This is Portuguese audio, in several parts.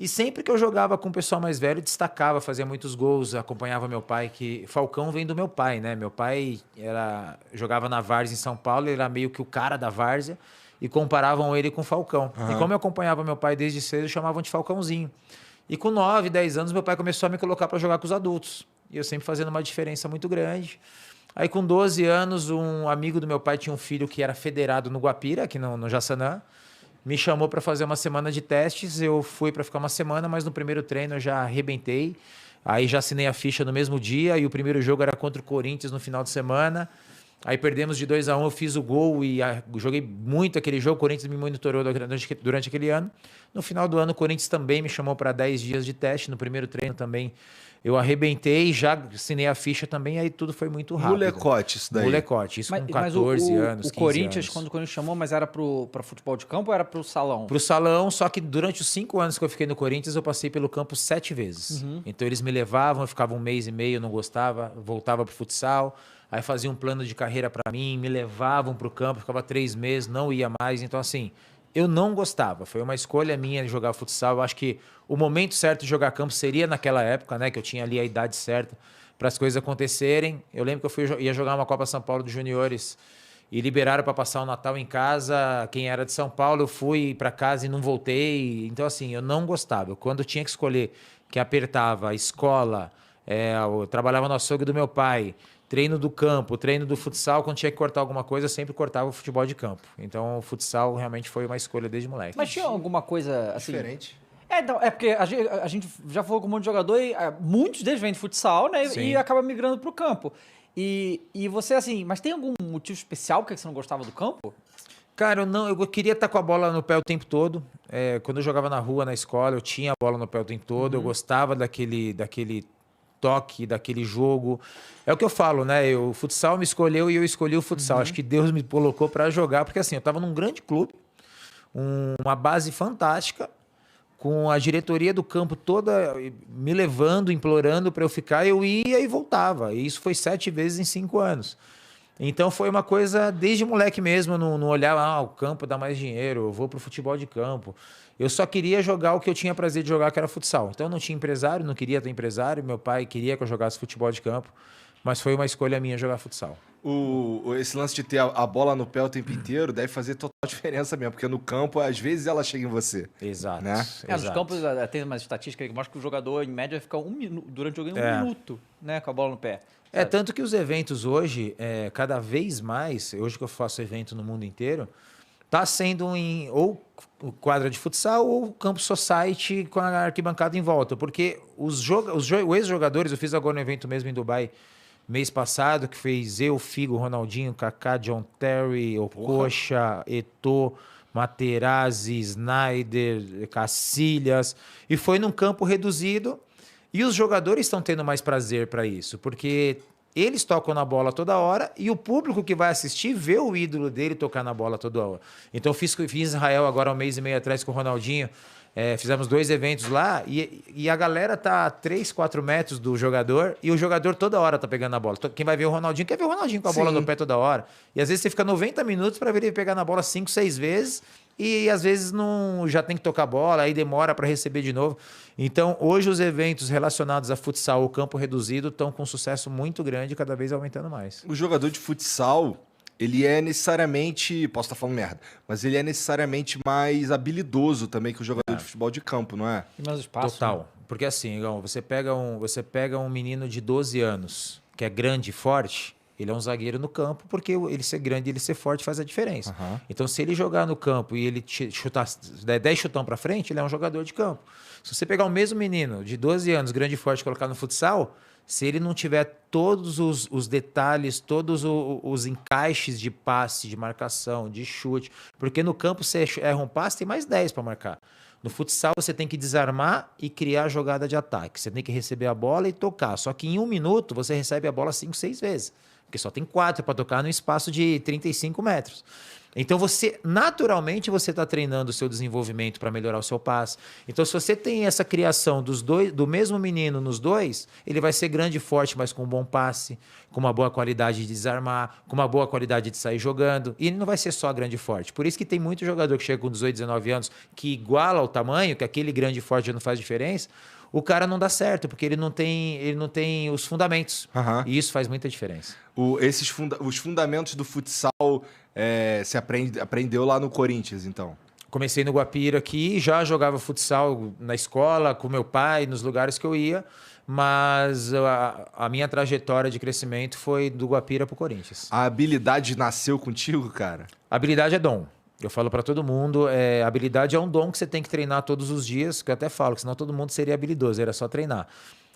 E sempre que eu jogava com o pessoal mais velho, destacava, fazia muitos gols, acompanhava meu pai, que Falcão vem do meu pai, né? Meu pai jogava na Várzea em São Paulo, ele era meio que o cara da Várzea, e comparavam ele com o Falcão. E como eu acompanhava meu pai desde cedo, chamavam de Falcãozinho. E com 9, 10 anos, meu pai começou a me colocar para jogar com os adultos. E eu sempre fazendo uma diferença muito grande. Aí com 12 anos, um amigo do meu pai tinha um filho que era federado no Guapira, aqui no Jaçanã. Me chamou para fazer uma semana de testes. Eu fui para ficar uma semana, mas no primeiro treino eu já arrebentei. Aí já assinei a ficha no mesmo dia e o primeiro jogo era contra o Corinthians no final de semana. Aí perdemos de 2-1, eu fiz o gol e joguei muito aquele jogo. O Corinthians me monitorou durante aquele ano. No final do ano, o Corinthians também me chamou para 10 dias de teste. No primeiro treino também eu arrebentei, já assinei a ficha também, aí tudo foi muito rápido. Molecote isso daí. Molecote, isso com 14 anos, 15 o Corinthians, anos. quando o Corinthians chamou, mas era para futebol de campo ou era para o salão? Pro salão, só que durante os 5 anos que eu fiquei no Corinthians, eu passei pelo campo 7 vezes. Então eles me levavam, eu ficava 1 mês e meio, não gostava, voltava pro futsal, aí fazia um plano de carreira para mim, me levavam pro campo, ficava 3 meses, não ia mais. Então assim, eu não gostava, foi uma escolha minha de jogar futsal. Eu acho que o momento certo de jogar campo seria naquela época, né? Que eu tinha ali a idade certa para as coisas acontecerem. Eu lembro que ia jogar uma Copa São Paulo dos Juniores e liberaram para passar o Natal em casa. Quem era de São Paulo, eu fui para casa e não voltei. Então, assim, eu não gostava. Quando eu tinha que escolher, que apertava a escola, eu trabalhava no açougue do meu pai, treino do campo, treino do futsal, quando tinha que cortar alguma coisa, eu sempre cortava o futebol de campo. Então, o futsal realmente foi uma escolha desde moleque. Mas tinha alguma coisa assim... Diferente. Não, porque a gente já falou com um monte de jogador e muitos deles vêm de futsal, né? Sim. E acaba migrando pro campo. E você, assim, mas tem algum motivo especial por que você não gostava do campo? Cara, eu queria estar com a bola no pé o tempo todo. Quando eu jogava na rua, na escola, eu tinha a bola no pé o tempo todo. Eu gostava daquele toque, daquele jogo. É o que eu falo, né? O futsal me escolheu e eu escolhi o futsal. Acho que Deus me colocou para jogar, porque assim, eu estava num grande clube, uma base fantástica, com a diretoria do campo toda me levando, implorando para eu ficar, eu ia e voltava. E isso foi 7 vezes em 5 anos. Então foi uma coisa, desde moleque mesmo, não olhava, o campo dá mais dinheiro, eu vou pro futebol de campo. Eu só queria jogar o que eu tinha prazer de jogar, que era futsal. Então não tinha empresário, não queria ter empresário, meu pai queria que eu jogasse futebol de campo, mas foi uma escolha minha jogar futsal. Esse lance de ter a bola no pé o tempo inteiro deve fazer total diferença mesmo, porque no campo, às vezes, ela chega em você. Exato. Né? Nos campos tem uma estatística que mostra que o jogador, em média, fica durante o jogo 1 minuto, né, com a bola no pé. Tanto que os eventos hoje, cada vez mais, hoje que eu faço evento no mundo inteiro, tá sendo ou quadra de futsal ou campo society com a arquibancada em volta. Porque os ex-jogadores, eu fiz agora um evento mesmo em Dubai, mês passado, que fez eu, Figo, Ronaldinho, Kaká, John Terry, Okocha, Eto'o, Materazzi, Snyder, Cacilhas, e foi num campo reduzido. E os jogadores estão tendo mais prazer para isso, porque eles tocam na bola toda hora e o público que vai assistir vê o ídolo dele tocar na bola toda hora. Então eu fiz Israel agora 1 mês e meio atrás com o Ronaldinho. Fizemos 2 eventos lá e a galera tá a 3, 4 metros do jogador e o jogador toda hora tá pegando a bola. Quem vai ver o Ronaldinho quer ver o Ronaldinho com a bola no pé toda hora. E às vezes você fica 90 minutos para ver ele pegar na bola 5, 6 vezes e às vezes não já tem que tocar a bola, aí demora para receber de novo. Então hoje os eventos relacionados a futsal ou campo reduzido estão com um sucesso muito grande e cada vez aumentando mais. O jogador de futsal, ele é necessariamente, posso estar falando merda, mas ele é necessariamente mais habilidoso também que o jogador de futebol de campo, não é? E mais espaço. Total. Né? Porque assim, Igão, você pega um menino de 12 anos que é grande e forte, ele é um zagueiro no campo, porque ele ser grande e ele ser forte faz a diferença. Então, se ele jogar no campo e ele chutar 10 chutão para frente, ele é um jogador de campo. Se você pegar o mesmo menino de 12 anos, grande e forte, e colocar no futsal, se ele não tiver todos os detalhes, todos os encaixes de passe, de marcação, de chute, porque no campo você erra um passe, tem mais 10 para marcar. No futsal você tem que desarmar e criar a jogada de ataque. Você tem que receber a bola e tocar. Só que em 1 minuto você recebe a bola 5, 6 vezes. porque só tem 4 para tocar no espaço de 35 metros. Então, naturalmente, você está treinando o seu desenvolvimento para melhorar o seu passe. Então, se você tem essa criação do mesmo menino nos dois, ele vai ser grande e forte, mas com um bom passe, com uma boa qualidade de desarmar, com uma boa qualidade de sair jogando. E ele não vai ser só grande e forte. Por isso que tem muito jogador que chega com 18, 19 anos, que iguala o tamanho, que aquele grande e forte já não faz diferença. O cara não dá certo, porque ele não tem os fundamentos. Aham. E isso faz muita diferença. Os fundamentos do futsal você aprendeu lá no Corinthians, então? Comecei no Guapira aqui, já jogava futsal na escola, com meu pai, nos lugares que eu ia, mas a minha trajetória de crescimento foi do Guapira pro Corinthians. A habilidade nasceu contigo, cara? Habilidade é dom. Eu falo para todo mundo, habilidade é um dom que você tem que treinar todos os dias, que eu até falo, que senão todo mundo seria habilidoso, era só treinar.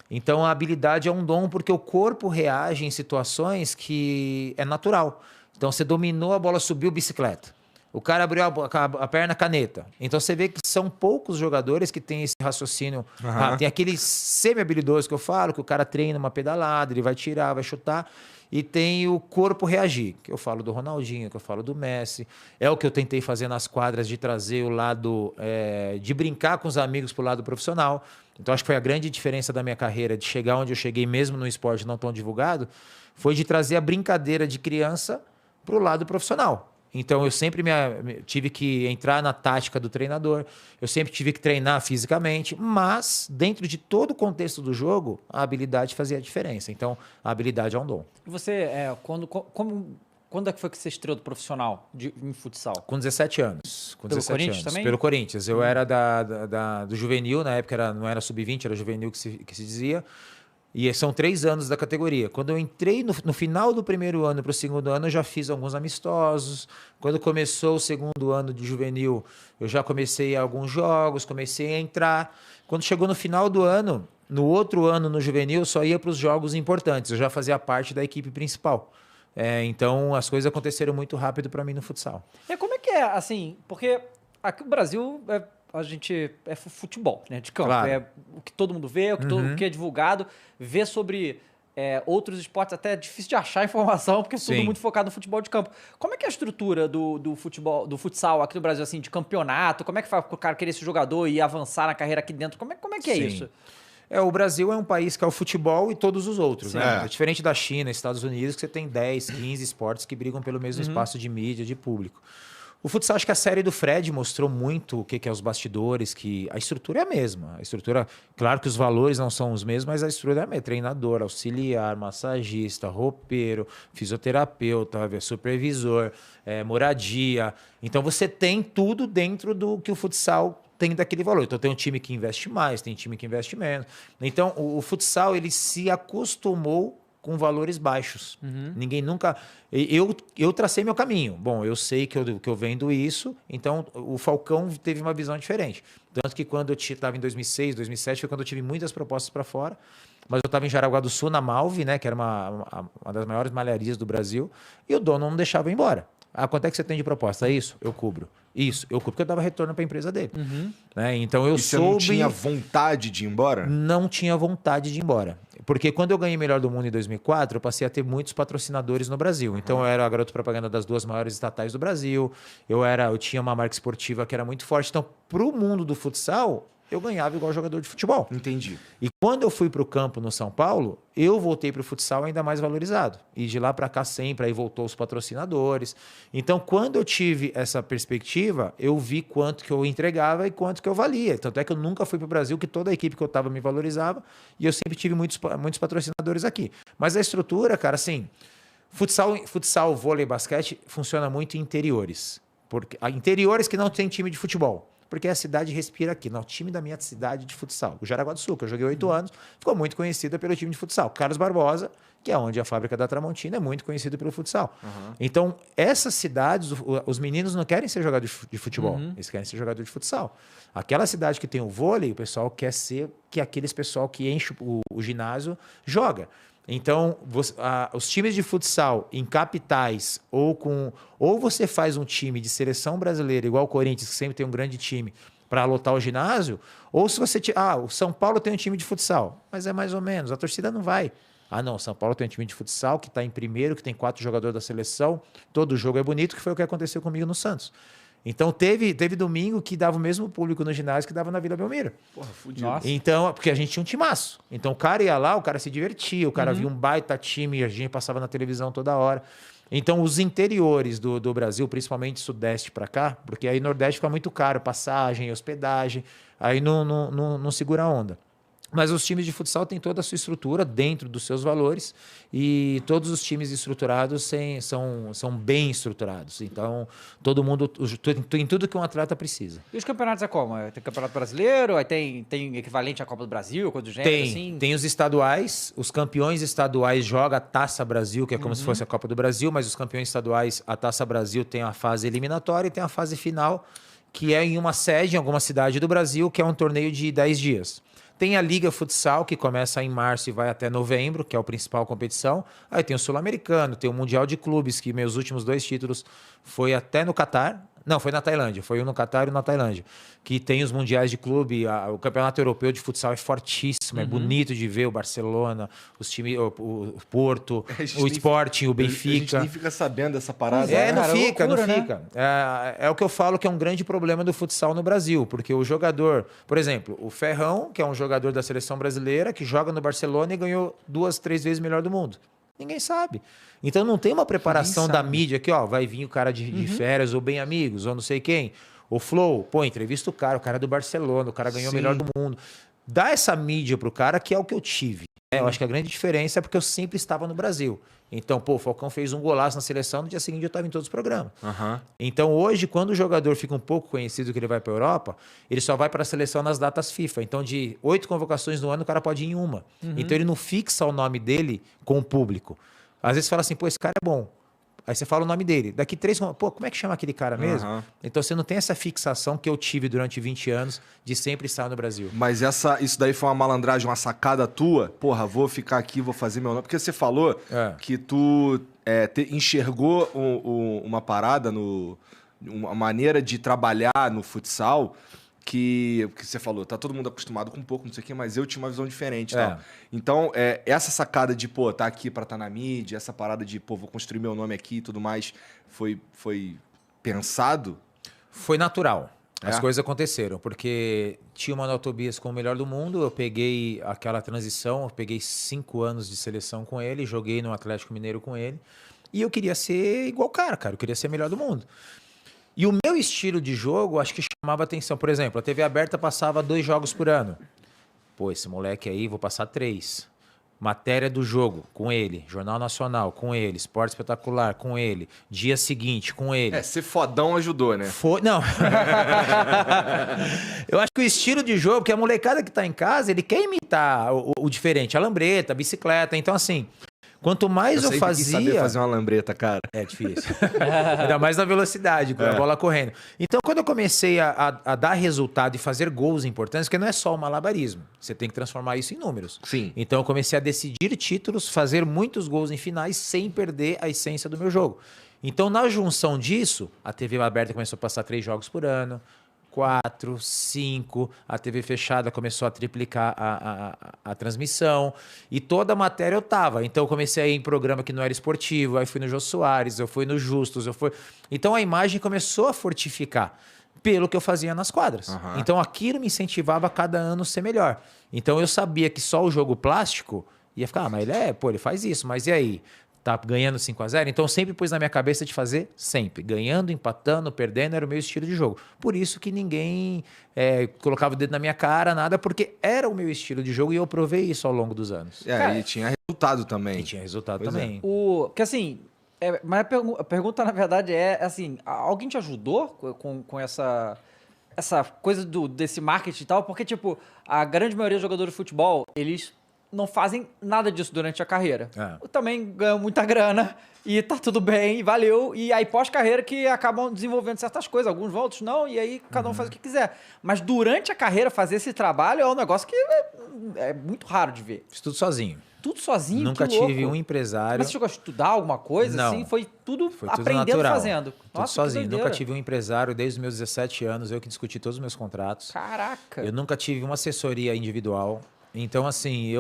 Então a habilidade é um dom porque o corpo reage em situações que é natural. Então você dominou, a bola subiu, bicicleta. O cara abriu a perna, caneta. Então você vê que são poucos jogadores que têm esse raciocínio. Aham. Tem aquele semi-habilidoso que eu falo, que o cara treina uma pedalada, ele vai tirar, vai chutar. E tem o corpo reagir, que eu falo do Ronaldinho, que eu falo do Messi. É o que eu tentei fazer nas quadras, de trazer o lado, de brincar com os amigos pro lado profissional. Então acho que foi a grande diferença da minha carreira, de chegar onde eu cheguei, mesmo no esporte não tão divulgado, foi de trazer a brincadeira de criança pro lado profissional. Então eu sempre tive que entrar na tática do treinador, eu sempre tive que treinar fisicamente, mas dentro de todo o contexto do jogo, a habilidade fazia a diferença. Então a habilidade é um dom. E você, quando é que foi que você estreou do profissional em futsal? Com 17 anos. Com Pelo 17 Corinthians anos. também? Pelo Corinthians. Eu era do juvenil, na época não era sub-20, era juvenil que se dizia. E são 3 anos da categoria. Quando eu entrei no final do primeiro ano para o segundo ano, eu já fiz alguns amistosos. Quando começou o segundo ano de juvenil, eu já comecei alguns jogos, comecei a entrar. Quando chegou no final do ano, no outro ano no juvenil, eu só ia para os jogos importantes. Eu já fazia parte da equipe principal. Então, as coisas aconteceram muito rápido para mim no futsal. E como é que é, assim, porque aqui no Brasil a gente é futebol, né, de campo. Claro. É o que todo mundo vê, o que é divulgado. Vê sobre outros esportes, até é difícil de achar informação, porque é tudo Sim. muito focado no futebol de campo. Como é que é a estrutura do futebol, do futsal aqui no Brasil, assim, de campeonato? Como é que faz para o cara querer ser jogador e avançar na carreira aqui dentro? Como é que é Sim. isso? O Brasil é um país que é o futebol e todos os outros, Sim. né? É. É diferente da China, Estados Unidos, que você tem 10, 15 esportes que brigam pelo mesmo espaço de mídia, de público. O futsal, acho que a série do Fred mostrou muito o que é os bastidores, que a estrutura é a mesma. A estrutura, claro que os valores não são os mesmos, mas a estrutura é a mesma. Treinador, auxiliar, massagista, roupeiro, fisioterapeuta, supervisor, moradia. Então você tem tudo dentro do que o futsal tem daquele valor. Então tem um time que investe mais, tem time que investe menos. Então o futsal ele se acostumou com valores baixos. Ninguém nunca... Eu tracei meu caminho. Bom, eu sei que eu vendo isso, então o Falcão teve uma visão diferente. Tanto que quando eu estava em 2006, 2007, foi quando eu tive muitas propostas para fora, mas eu estava em Jaraguá do Sul, na Malve, né, que era uma das maiores malharias do Brasil, e o dono não deixava eu ir embora. Quanto é que você tem de proposta? Isso, eu cubro. Isso, eu cubro, porque eu dava retorno para a empresa dele. Né? Então eu Você não tinha vontade de ir embora? Não tinha vontade de ir embora. Porque quando eu ganhei Melhor do Mundo em 2004, eu passei a ter muitos patrocinadores no Brasil. Então eu era a garoto propaganda das 2 maiores estatais do Brasil. Eu tinha uma marca esportiva que era muito forte. Então, para o mundo do futsal, eu ganhava igual jogador de futebol. Entendi. E quando eu fui para o campo no São Paulo, eu voltei para o futsal ainda mais valorizado. E de lá para cá sempre, aí voltou os patrocinadores. Então, quando eu tive essa perspectiva, eu vi quanto que eu entregava e quanto que eu valia. Tanto é que eu nunca fui para o Brasil, que toda a equipe que eu estava me valorizava. E eu sempre tive muitos patrocinadores aqui. Mas a estrutura, cara, assim, futsal, vôlei, basquete, funciona muito em interiores. Interiores que não tem time de futebol. Porque a cidade respira aqui. Não, o time da minha cidade de futsal. O Jaraguá do Sul, que eu joguei 8 anos, ficou muito conhecida pelo time de futsal. Carlos Barbosa, que é onde a fábrica da Tramontina é muito conhecido pelo futsal. Então, essas cidades, os meninos não querem ser jogadores de futebol. Eles querem ser jogadores de futsal. Aquela cidade que tem o vôlei, o pessoal quer ser que aqueles pessoal que enche o ginásio joga. Então, os times de futsal em capitais ou você faz um time de seleção brasileira, igual o Corinthians, que sempre tem um grande time, para lotar o ginásio, ou se você... o São Paulo tem um time de futsal, mas é mais ou menos, a torcida não vai. Ah, não, São Paulo tem um time de futsal que está em primeiro, que tem 4 jogadores da seleção, todo jogo é bonito, que foi o que aconteceu comigo no Santos. Então teve domingo que dava o mesmo público no ginásio que dava na Vila Belmiro. Porra, fudido. Nossa. Então, porque a gente tinha um timaço. Então o cara ia lá, o cara se divertia, o cara via um baita time, a gente passava na televisão toda hora. Então os interiores do Brasil, principalmente sudeste para cá, porque aí nordeste fica muito caro, passagem, hospedagem, aí não segura a onda. Mas os times de futsal têm toda a sua estrutura dentro dos seus valores e todos os times estruturados são bem estruturados. Então, todo mundo tem tudo que um atleta precisa. E os campeonatos é como? Tem campeonato brasileiro, aí tem equivalente à Copa do Brasil, coisa do gênero, assim? Tem os estaduais, os campeões estaduais jogam a Taça Brasil, que é como se fosse a Copa do Brasil, mas os campeões estaduais, a Taça Brasil tem a fase eliminatória e tem a fase final, que é em uma sede, em alguma cidade do Brasil, que é um torneio de 10 dias. Tem a Liga Futsal, que começa em março e vai até novembro, que é a principal competição. Aí tem o Sul-Americano, tem o Mundial de Clubes, que meus últimos 2 títulos foi até no Catar. Não, foi na Tailândia. Foi um no Catar e um na Tailândia. Que tem os mundiais de clube. O Campeonato Europeu de Futsal é fortíssimo. É bonito de ver o Barcelona, os times, o Porto, o Sporting, o Benfica. A gente nem fica sabendo dessa parada. Não cara, fica, loucura, não né? fica. É o que eu falo que é um grande problema do futsal no Brasil, porque o jogador, por exemplo, o Ferrão, que é um jogador da seleção brasileira, que joga no Barcelona e ganhou 2, 3 vezes o melhor do mundo. Ninguém sabe. Então não tem uma preparação da mídia que, ó, vai vir o cara de férias, ou bem amigos, ou não sei quem. O Flow, pô, entrevista o cara é do Barcelona, o cara ganhou o melhor do mundo. Dá essa mídia pro cara, que é o que eu tive. Eu acho que a grande diferença é porque eu sempre estava no Brasil. Então, pô, o Falcão fez um golaço na seleção, no dia seguinte eu estava em todos os programas. Então, hoje, quando o jogador fica um pouco conhecido que ele vai para a Europa, ele só vai para a seleção nas datas FIFA. Então, de 8 convocações no ano, o cara pode ir em uma. Então, ele não fixa o nome dele com o público. Às vezes fala assim, pô, esse cara é bom. Aí você fala o nome dele. Daqui 3, pô, como é que chama aquele cara mesmo? Então você não tem essa fixação que eu tive durante 20 anos de sempre estar no Brasil. Mas isso daí foi uma malandragem, uma sacada tua? Porra, vou ficar aqui, vou fazer meu nome. Porque você falou que tu enxergou uma parada, uma maneira de trabalhar no futsal que você falou, tá todo mundo acostumado com um pouco, não sei o quê, mas eu tinha uma visão diferente. Tal. Então, essa sacada de, pô, tá aqui pra estar na mídia, essa parada de, pô, vou construir meu nome aqui e tudo mais, foi pensado? Foi natural. As coisas aconteceram, porque tinha o Manuel Tobias como o melhor do mundo, eu peguei aquela transição, eu peguei 5 anos de seleção com ele, joguei no Atlético Mineiro com ele, e eu queria ser igual o cara, eu queria ser o melhor do mundo. E o meu estilo de jogo, acho que chamava atenção. Por exemplo, a TV aberta passava 2 jogos por ano. Pô, esse moleque aí, vou passar 3. Matéria do jogo, com ele. Jornal Nacional, com ele. Esporte Espetacular, com ele. Dia seguinte, com ele. Ser fodão ajudou, né? Não. Eu acho que o estilo de jogo, porque a molecada que tá em casa, ele quer imitar o diferente. A lambreta, a bicicleta. Então, assim... Quanto mais eu fazia... quis saber fazer uma lambreta, cara. É difícil. Ainda mais na velocidade, com a bola correndo. Então, quando eu comecei a dar resultado e fazer gols importantes, porque não é só o malabarismo, você tem que transformar isso em números. Sim. Então, eu comecei a decidir títulos, fazer muitos gols em finais, sem perder a essência do meu jogo. Então, na junção disso, a TV aberta começou a passar 3 jogos por ano, 4, 5, a TV fechada começou a triplicar a transmissão e toda a matéria eu tava. Então eu comecei a ir em programa que não era esportivo, aí fui no Jô Soares, eu fui no Justus, Então a imagem começou a fortificar pelo que eu fazia nas quadras. Então aquilo me incentivava a cada ano ser melhor. Então eu sabia que só o jogo plástico ia ficar, mas ele faz isso, mas e aí? Tá ganhando 5-0, então eu sempre pus na minha cabeça de fazer sempre. Ganhando, empatando, perdendo, era o meu estilo de jogo. Por isso que ninguém colocava o dedo na minha cara, nada, porque era o meu estilo de jogo e eu provei isso ao longo dos anos. E tinha resultado também. E tinha resultado também. Porque assim, mas a pergunta na verdade é assim, alguém te ajudou com essa coisa desse marketing e tal? Porque tipo, a grande maioria dos jogadores de futebol, eles... não fazem nada disso durante a carreira. Também ganham muita grana e tá tudo bem, valeu. E aí pós-carreira que acabam desenvolvendo certas coisas. Alguns vão, outros não, e aí cada um faz o que quiser. Mas durante a carreira fazer esse trabalho é um negócio que é muito raro de ver. Fiz tudo sozinho. Tudo sozinho, Nunca que louco. tive um empresário. Mas você chegou a estudar alguma coisa? Não. Assim, foi tudo aprendendo natural. fazendo. Tudo Nossa, sozinho. que doideira. Nunca tive um empresário desde os meus 17 anos, eu que discuti todos os meus contratos. Caraca. Eu nunca tive uma assessoria individual. Então, assim,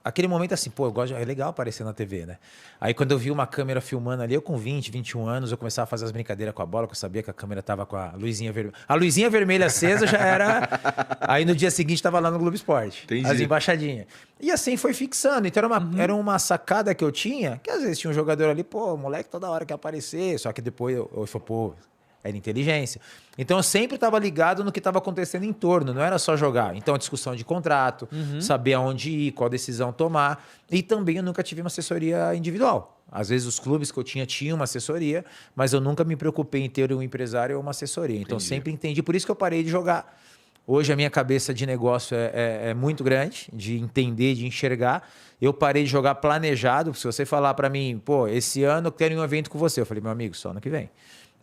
aquele momento assim, pô, é legal aparecer na TV, né? Aí quando eu vi uma câmera filmando ali, eu com 20, 21 anos, eu começava a fazer as brincadeiras com a bola, que eu sabia que a câmera tava com a luzinha vermelha. A luzinha vermelha acesa já era... Aí no dia seguinte tava lá no Globo Esporte. Entendi. As embaixadinhas. E assim foi fixando. Então era uma sacada que eu tinha, que às vezes tinha um jogador ali, pô, o moleque toda hora quer aparecer, só que depois eu falei, pô... Era inteligência. Então eu sempre estava ligado no que estava acontecendo em torno, não era só jogar. Então a discussão de contrato, saber aonde ir, qual decisão tomar. E também eu nunca tive uma assessoria individual. Às vezes os clubes que eu tinha uma assessoria, mas eu nunca me preocupei em ter um empresário ou uma assessoria. Então sempre entendi. Por isso que eu parei de jogar. Hoje a minha cabeça de negócio é muito grande, de entender, de enxergar. Eu parei de jogar planejado. Se você falar para mim, pô, esse ano eu quero um evento com você. Eu falei, meu amigo, só ano que vem.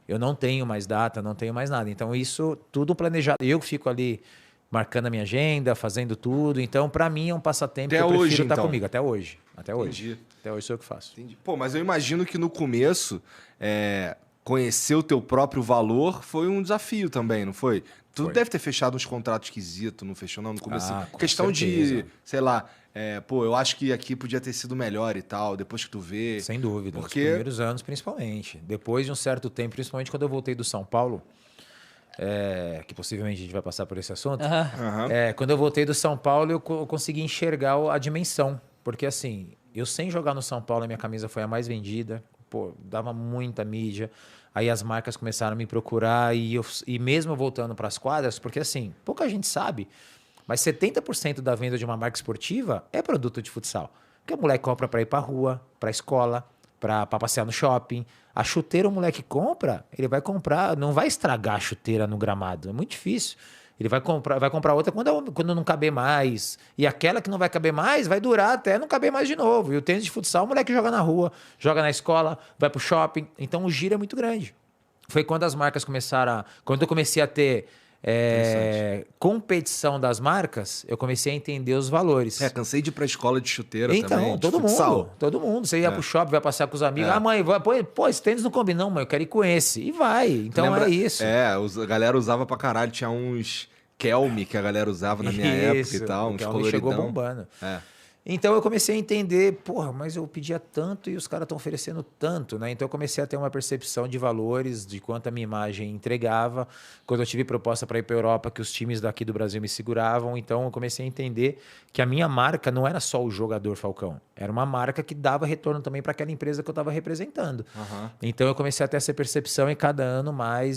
Eu não tenho mais data, não tenho mais nada. Então, isso tudo planejado. Eu fico ali marcando a minha agenda, fazendo tudo. Então, para mim, é um passatempo até que eu prefiro hoje, estar então. comigo. Até hoje. Até hoje. Entendi. Até hoje sou eu que faço. Entendi. Pô, mas eu imagino que no começo, conhecer o teu próprio valor foi um desafio também, não foi? Tu deve ter fechado uns contratos esquisitos, não fechou não no começo? Com questão certeza. de, sei lá, pô, eu acho que aqui podia ter sido melhor e tal, depois que tu vê. Sem dúvida. Porque... Nos primeiros anos, principalmente. Depois de um certo tempo, principalmente quando eu voltei do São Paulo, que possivelmente a gente vai passar por esse assunto. Quando eu voltei do São Paulo, eu consegui enxergar a dimensão. Porque assim, eu sem jogar no São Paulo, a minha camisa foi a mais vendida. Pô, dava muita mídia. Aí as marcas começaram a me procurar e mesmo voltando para as quadras, porque assim, pouca gente sabe, mas 70% da venda de uma marca esportiva é produto de futsal. Porque o moleque compra para ir para rua, para escola, para passear no shopping. A chuteira o moleque compra, ele vai comprar, não vai estragar a chuteira no gramado, é muito difícil. Ele vai comprar outra quando não caber mais. E aquela que não vai caber mais vai durar até não caber mais de novo. E o tênis de futsal, o moleque joga na rua, joga na escola, vai pro shopping. Então o giro é muito grande. Foi quando as marcas começaram quando eu comecei a ter competição das marcas, eu comecei a entender os valores. Cansei de ir pra escola de chuteira também. Então, todo mundo. Você ia pro shopping, vai passear com os amigos. Ah, mãe, pô, esse tênis não combina, não, mãe, eu quero ir com esse. E vai. Então é isso. A galera usava pra caralho. Tinha uns Kelme que a galera usava na minha época e tal, uns coloridão. Chegou bombando. Então eu comecei a entender, porra, mas eu pedia tanto e os caras estão oferecendo tanto, né? Então eu comecei a ter uma percepção de valores, de quanto a minha imagem entregava. Quando eu tive proposta para ir para a Europa, que os times daqui do Brasil me seguravam, então eu comecei a entender que a minha marca não era só o jogador Falcão, era uma marca que dava retorno também para aquela empresa que eu estava representando. Então eu comecei a ter essa percepção e cada ano mais